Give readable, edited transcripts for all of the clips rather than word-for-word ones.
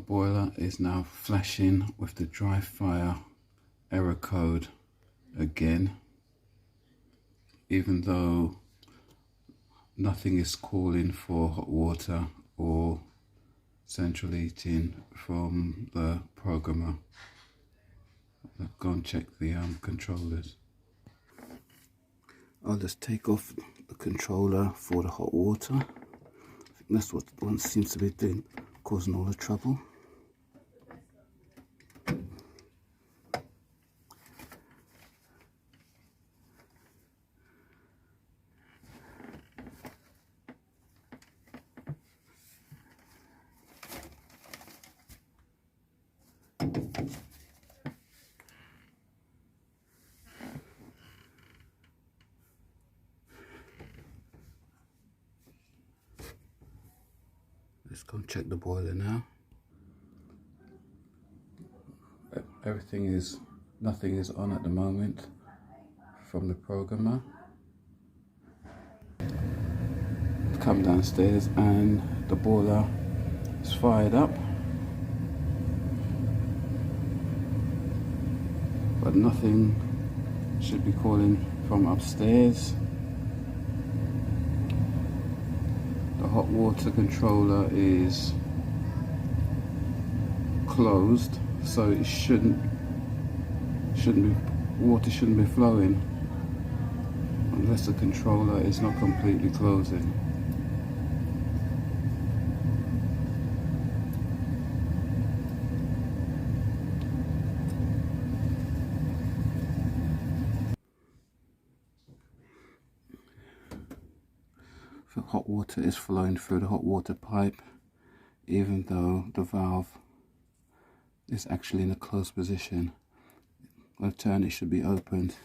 boiler is now flashing with the dry fire error code again, even though nothing is calling for hot water or central heating from the programmer. I'll go and check the controllers. I'll just take off the controller for the hot water. I think that's what the one seems to be doing, causing all the trouble. Let's go and check the boiler now. Nothing is on at the moment from the programmer. Come downstairs and the boiler is fired up, but nothing should be calling from upstairs. The hot water controller is closed, so it water shouldn't be flowing unless the controller is not completely closing. The hot water is flowing through the hot water pipe, even though the valve is actually in a closed position. By the turn, it should be opened.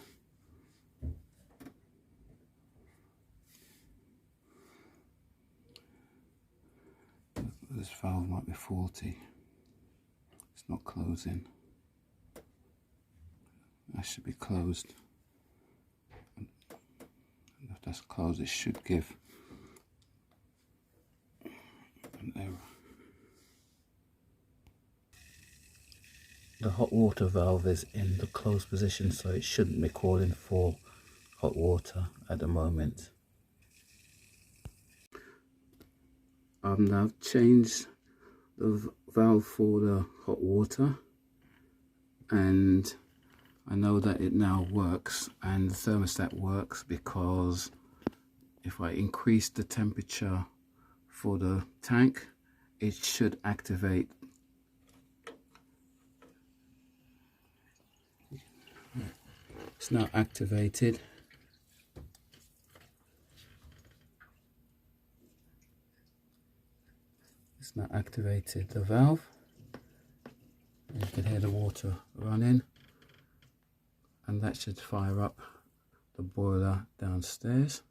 This valve might be faulty. It's not closing. That should be closed. And if that's closed, it should give an error. The hot water valve is in the closed position, so it shouldn't be calling for hot water at the moment. I've now changed the valve for the hot water, and I know that it now works, and the thermostat works because if I increase the temperature for the tank, it should activate. It's now activated. It's now activated the valve. You can hear the water running, and that should fire up the boiler downstairs.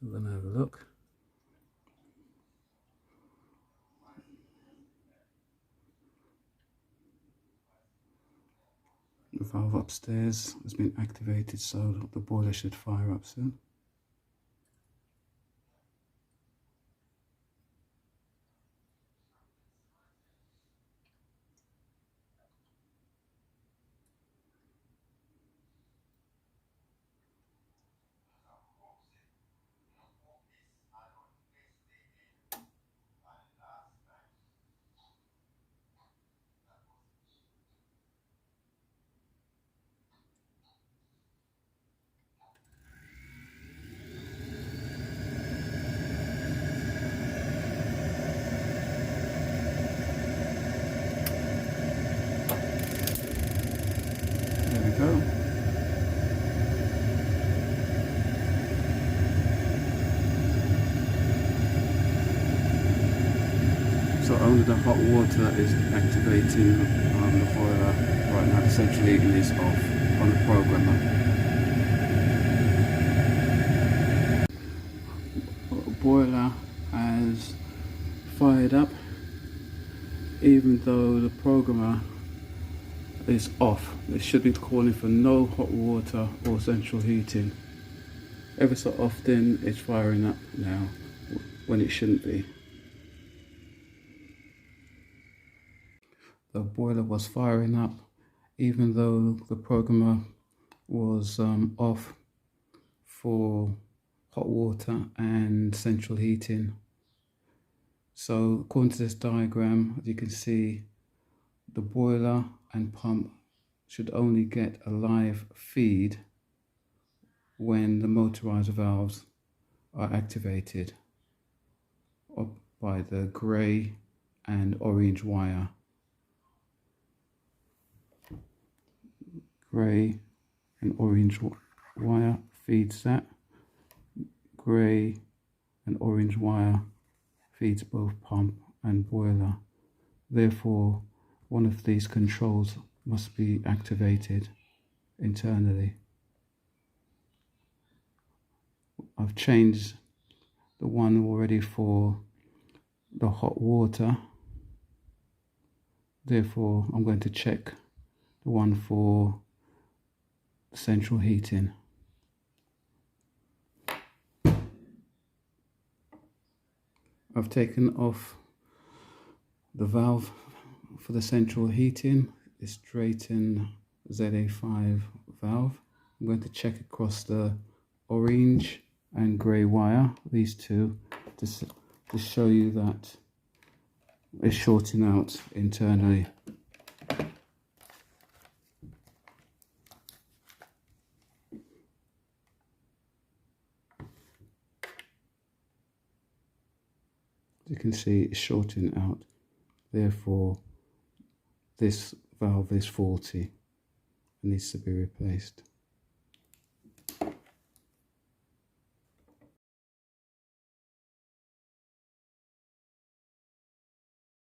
So we're going to have a look. The valve upstairs has been activated, so the boiler should fire up soon. There we go. So only the hot water is activating on the boiler right now. The central heating is off on the programmer. Boiler has fired up, even though the programmer is off. It should be calling for no hot water or central heating. Ever so often it's firing up now when it shouldn't be. the boiler was firing up even though the programmer was off for hot water and central heating. So according to this diagram, as you can see, the boiler and pump should only get a live feed when the motorizer valves are activated by the grey and orange wire. Grey and orange wire feeds that. Grey and orange wire feeds both pump and boiler. Therefore, one of these controls must be activated internally. I've changed the one already for the hot water. Therefore, I'm going to check the one for central heating. I've taken off the valve for the central heating, the straighten ZA5 valve. I'm going to check across the orange and grey wire, these two, to show you that it's shorting out internally. You can see it's shorting out, therefore this valve is faulty and needs to be replaced.